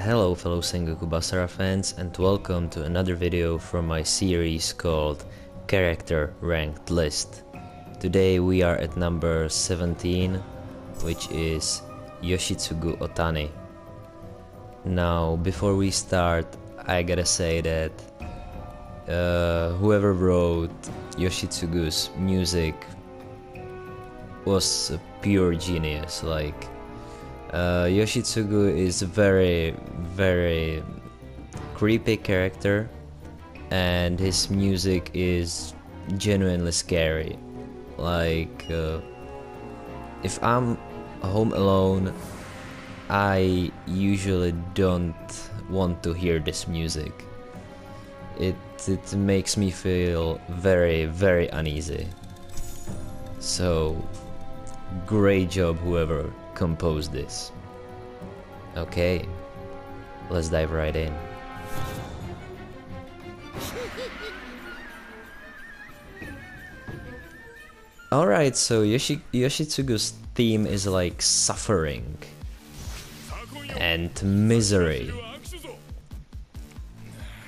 Hello fellow Sengoku Basara fans, and welcome to another video from my series called Character Ranked List. Today we are at number 17, which is Yoshitsugu Otani. Now before we start, I gotta say that whoever wrote Yoshitsugu's music was a pure genius. Yoshitsugu is a very creepy character, and his music is genuinely scary. If I'm home alone, I usually don't want to hear this music. It makes me feel very uneasy. So great job whoever composed this. Okay, let's dive right in. Alright, so Yoshitsugu's theme is like suffering and misery.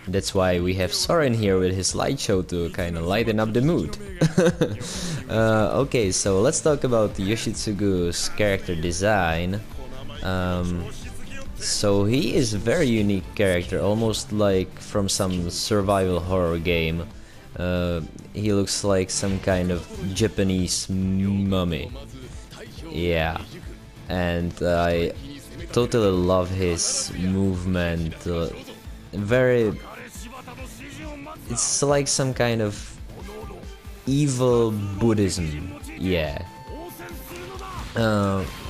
That's why we have Soren here with his slideshow to kind of lighten up the mood. Okay, so let's talk about Yoshitsugu's character design. So he is a very unique character, almost like from some survival horror game. He looks like some kind of Japanese mummy. Yeah, and I totally love his movement. It's like some kind of evil Buddhism. Yeah.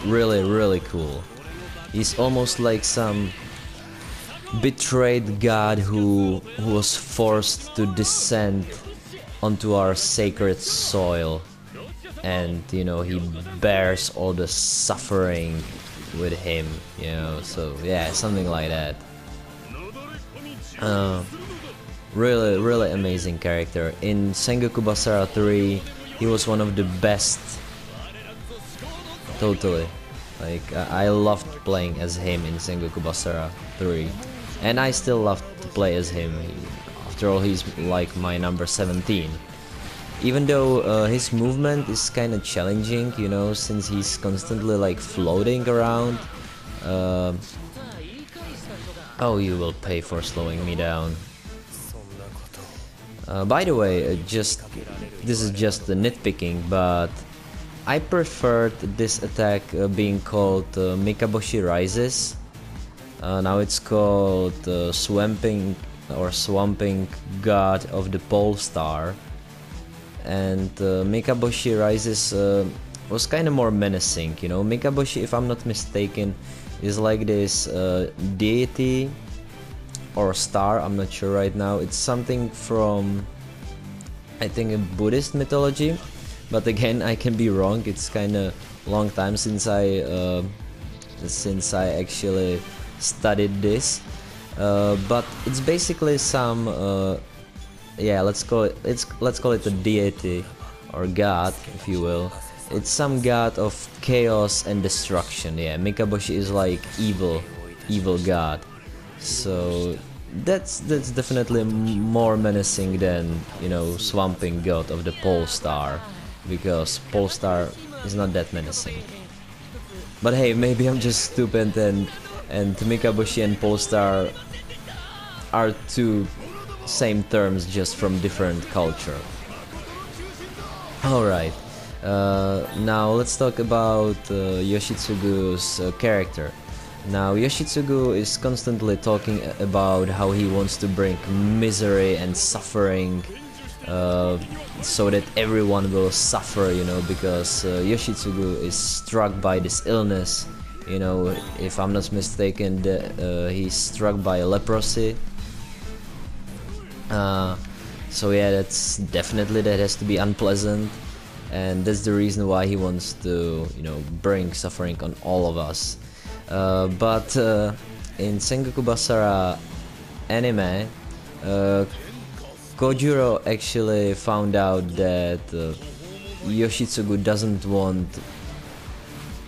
Really cool. He's almost like some betrayed god who was forced to descend onto our sacred soil, and you know, he bears all the suffering with him, you know. So yeah, something like that. Really amazing character. In Sengoku Basara 3, he was one of the best. Totally. I loved playing as him in Sengoku Basara 3. And I still love to play as him. After all, he's like my number 17. Even though his movement is kind of challenging, you know, since he's constantly like floating around. Oh, you will pay for slowing me down. By the way, this is just nitpicking, but I preferred this attack being called Mikaboshi Rises. Now it's called Swamping God of the Pole Star, and Mikaboshi Rises was kind of more menacing. You know, Mikaboshi, if I'm not mistaken, is like this deity or star, I'm not sure right now. It's something from, I think, a Buddhist mythology, but again, I can be wrong. It's kind of long time since I actually studied this, but it's basically some yeah, let's call it a deity or god, if you will. It's some god of chaos and destruction. Yeah, Mikaboshi is like evil god. So that's definitely more menacing than, you know, Swamping God of the Pole Star, because Pole Star is not that menacing. But hey, maybe I'm just stupid and Mikaboshi and Pole Star are two same terms just from different culture. Alright, now let's talk about Yoshitsugu's character. Now Yoshitsugu is constantly talking about how he wants to bring misery and suffering, so that everyone will suffer, you know, because Yoshitsugu is struck by this illness. You know, if I'm not mistaken, he's struck by leprosy. So yeah, that has to be unpleasant, and that's the reason why he wants to, you know, bring suffering on all of us. But in Sengoku Basara anime, Kojuro actually found out that Yoshitsugu doesn't want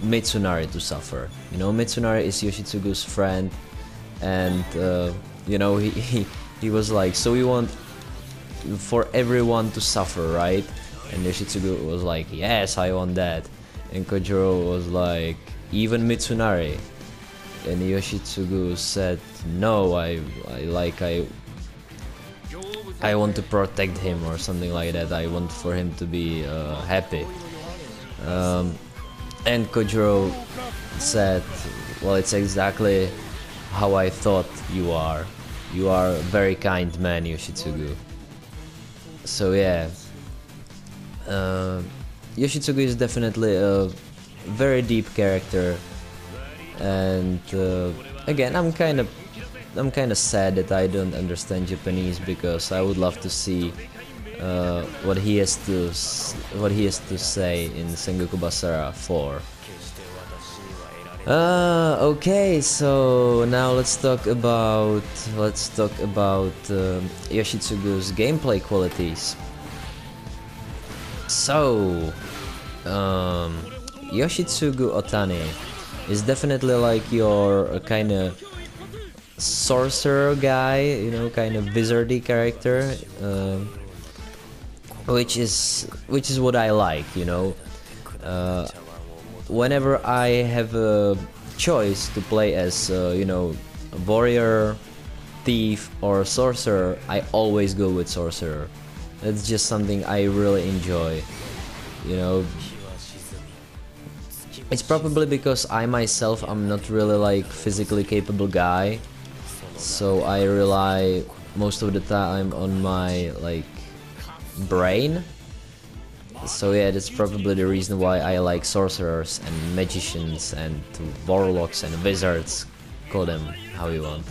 Mitsunari to suffer. You know, Mitsunari is Yoshitsugu's friend, and you know, he was like, so we want for everyone to suffer, right? And Yoshitsugu was like, yes, I want that. And Kojiro was like, even Mitsunari. And Yoshitsugu said, no, I want to protect him, or something like that. I want for him to be happy. And Kojiro said, well, it's exactly how I thought you are. You are a very kind man, Yoshitsugu. So yeah, Yoshitsugu is definitely a very deep character, and again, I'm kind of sad that I don't understand Japanese, because I would love to see what he has to say in Sengoku Basara 4. Okay, so now let's talk about Yoshitsugu's gameplay qualities. So, Yoshitsugu Otani is definitely like your kind of sorcerer guy, you know, kind of wizardy character, which is what I like, you know. Whenever I have a choice to play as, you know, a warrior, thief, or sorcerer, I always go with sorcerer. That's just something I really enjoy, you know. It's probably because I myself am not really like physically capable guy, so I rely most of the time on my like brain. So yeah, that's probably the reason why I like sorcerers and magicians and warlocks and wizards, call them how you want.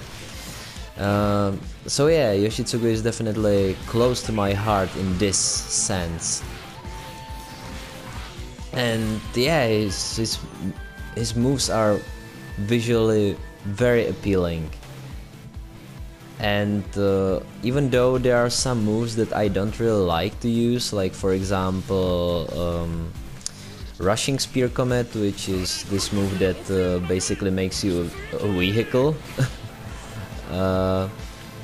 So yeah, Yoshitsugu is definitely close to my heart in this sense. And yeah, his moves are visually very appealing. And even though there are some moves that I don't really like to use, like for example Rushing Spear Comet, which is this move that basically makes you a vehicle,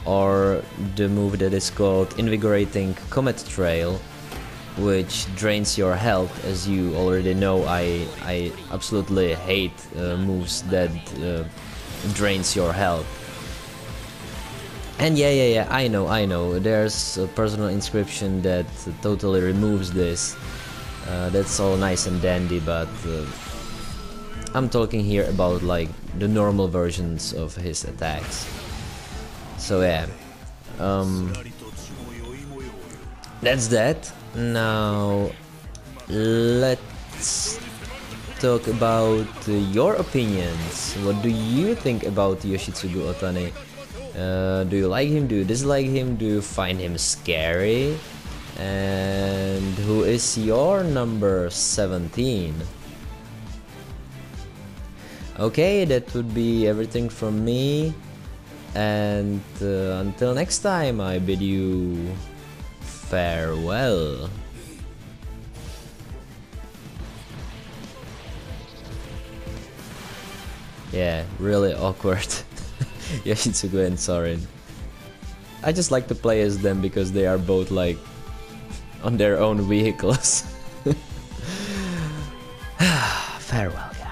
or the move that is called Invigorating Comet Trail, which drains your health. As you already know, I absolutely hate moves that drains your health. And yeah, I know, there's a personal inscription that totally removes this. That's all nice and dandy, but I'm talking here about like the normal versions of his attacks. So yeah, that's that. Now let's talk about your opinions. What do you think about Yoshitsugu Otani? Do you like him? Do you dislike him? Do you find him scary? And who is your number 17? Okay, that would be everything from me. And until next time, I bid you farewell. Yeah, really awkward. Yoshitsugu and Sorin. I just like to play as them because they are both like on their own vehicles. Farewell, guys.